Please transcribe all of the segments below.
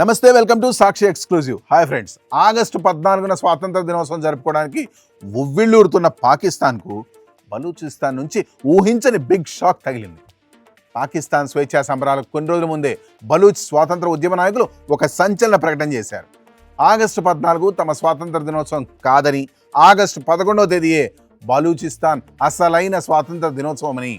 నమస్తే, welcome to Sakshi exclusive. Hi friends, August 14న స్వాతంత్ర దినోత్సవం జరుపుకోవడానికి ఉవ్విళ్ళూరుతున్న పాకిస్తాన్కు బలూచిస్తాన్ నుంచి ఊహించని బిగ్ షాక్ తగిలింది. పాకిస్తాన్ స్వేచ్ఛా సంబరాలకు కొన్ని రోజుల ముందే బలూచ్ స్వాతంత్ర ఉద్యమ నాయకులు ఒక సంచలన ప్రకటన చేశారు. ఆగస్టు 14 తమ స్వాతంత్ర దినోత్సవం కాదని, ఆగస్టు 11వ తేదీయే బలూచిస్తాన్ అసలైన స్వాతంత్ర దినోత్సవం అని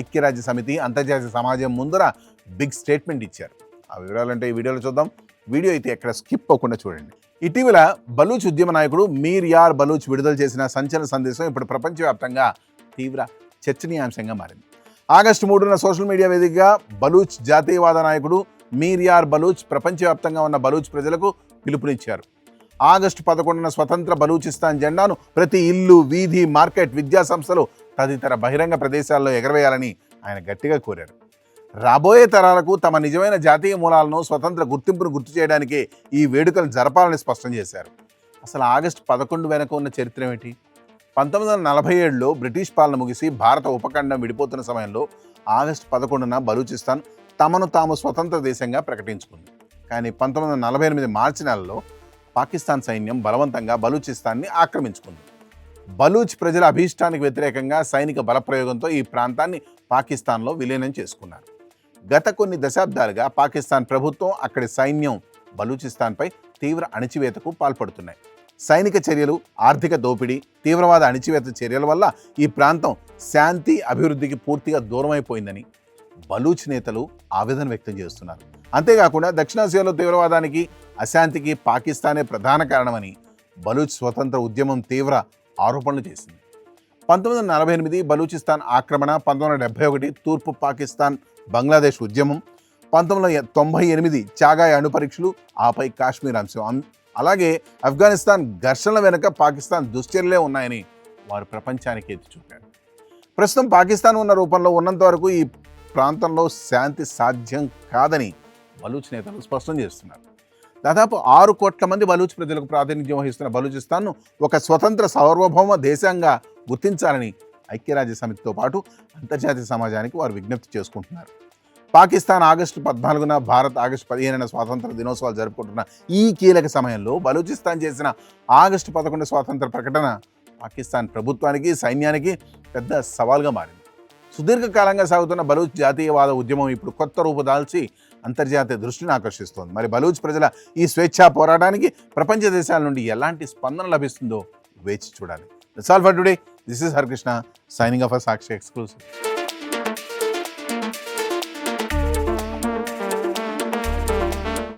ఐక్యరాజ్య సమితి, అంతర్జాతీయ సమాజం ముందర బిగ్ స్టేట్మెంట్ ఇచ్చారు. ఆ వివరాలంటే ఈ వీడియోలో చూద్దాం. వీడియో అయితే ఎక్కడ స్కిప్ అవ్వకుండా చూడండి. ఇటీవల బలూచ్ ఉద్యమ నాయకుడు మీర్ యార్ బలూచ్ విడుదల చేసిన సంచలన సందేశం ఇప్పుడు ప్రపంచవ్యాప్తంగా తీవ్ర చర్చనీయాంశంగా మారింది. ఆగస్టు 3న సోషల్ మీడియా వేదికగా బలూచ్ జాతీయవాద నాయకుడు మీర్ యార్ బలూచ్ ప్రపంచవ్యాప్తంగా ఉన్న బలూచ్ ప్రజలకు పిలుపునిచ్చారు. ఆగస్టు 11న స్వతంత్ర బలూచిస్తాన్ జెండాను ప్రతి ఇల్లు, వీధి, మార్కెట్, విద్యా సంస్థలు తదితర బహిరంగ ప్రదేశాల్లో ఎగరవేయాలని ఆయన గట్టిగా కోరారు. రాబోయే తరాలకు తమ నిజమైన జాతీయ మూలాలను, స్వతంత్ర గుర్తింపును గుర్తు చేయడానికి ఈ వేడుకలు జరపాలని స్పష్టం చేశారు. అసలు ఆగస్టు 11 వెనుక ఉన్న చరిత్ర ఏమిటి? 1947లో బ్రిటిష్ పాలన ముగిసి భారత ఉపఖండం విడిపోతున్న సమయంలో ఆగస్టు 11న బలూచిస్తాన్ తమను తాము స్వతంత్ర దేశంగా ప్రకటించుకుంది. కానీ 1948 మార్చి నెలలో పాకిస్తాన్ సైన్యం బలవంతంగా బలూచిస్తాన్ని ఆక్రమించుకుంది. బలూచ్ ప్రజల అభీష్టానికి వ్యతిరేకంగా సైనిక బలప్రయోగంతో ఈ ప్రాంతాన్ని పాకిస్తాన్లో విలీనం చేసుకున్నారు. గత కొన్ని దశాబ్దాలుగా పాకిస్తాన్ ప్రభుత్వం, అక్కడి సైన్యం బలూచిస్తాన్పై తీవ్ర అణిచివేతకు పాల్పడుతున్నాయి. సైనిక చర్యలు, ఆర్థిక దోపిడీ, తీవ్రవాద అణిచివేత చర్యల వల్ల ఈ ప్రాంతం శాంతి, అభివృద్ధికి పూర్తిగా దూరమైపోయిందని బలూచ్ నేతలు ఆవేదన వ్యక్తం చేస్తున్నారు. అంతేకాకుండా దక్షిణాసియాలో తీవ్రవాదానికి, అశాంతికి పాకిస్తానే ప్రధాన కారణమని బలూచ్ స్వతంత్ర ఉద్యమం తీవ్ర ఆరోపణలు చేసింది. 1948 బలూచిస్తాన్ ఆక్రమణ, 1971 తూర్పు పాకిస్తాన్ బంగ్లాదేశ్ ఉద్యమం, 1998 చాగాయ్ అణు పరీక్షలు, ఆపై కాశ్మీర్ అంశం, అలాగే ఆఫ్ఘనిస్తాన్ ఘర్షణల వెనుక పాకిస్తాన్ దుశ్చర్యలే ఉన్నాయని వారు ప్రపంచానికి ఎత్తి చూపారు. ప్రస్తుతం పాకిస్తాన్ ఉన్న రూపంలో ఉన్నంత వరకు ఈ ప్రాంతంలో శాంతి సాధ్యం కాదని బలూచ్ నేతలు స్పష్టం చేస్తున్నారు. దాదాపు 6 కోట్ల మంది బలూచ్ ప్రజలకు ప్రాతినిధ్యం వహిస్తున్న బలూచిస్తాన్ను ఒక స్వతంత్ర సార్వభౌమ దేశంగా గుర్తించాలని ఐక్యరాజ్య సమితితో పాటు అంతర్జాతీయ సమాజానికి వారు విజ్ఞప్తి చేసుకుంటున్నారు. పాకిస్తాన్ ఆగస్టు 14న, భారత్ ఆగస్టు 15న స్వాతంత్ర దినోత్సవాలు జరుపుకుంటున్న ఈ కీలక సమయంలో బలూచిస్తాన్ చేసిన ఆగస్టు 11 స్వాతంత్ర ప్రకటన పాకిస్తాన్ ప్రభుత్వానికి, సైన్యానికి పెద్ద సవాల్గా మారింది. సుదీర్ఘకాలంగా సాగుతున్న బలూచ్ జాతీయవాద ఉద్యమం ఇప్పుడు కొత్త రూపుదాల్చి అంతర్జాతీయ దృష్టిని ఆకర్షిస్తోంది. మరి బలూచ్ ప్రజల ఈ స్వేచ్ఛా పోరాటానికి ప్రపంచ దేశాల నుండి ఎలాంటి స్పందన లభిస్తుందో వేచి చూడాలి. That's all for today. This is Harkrishna signing off for Sakshi Exclusive.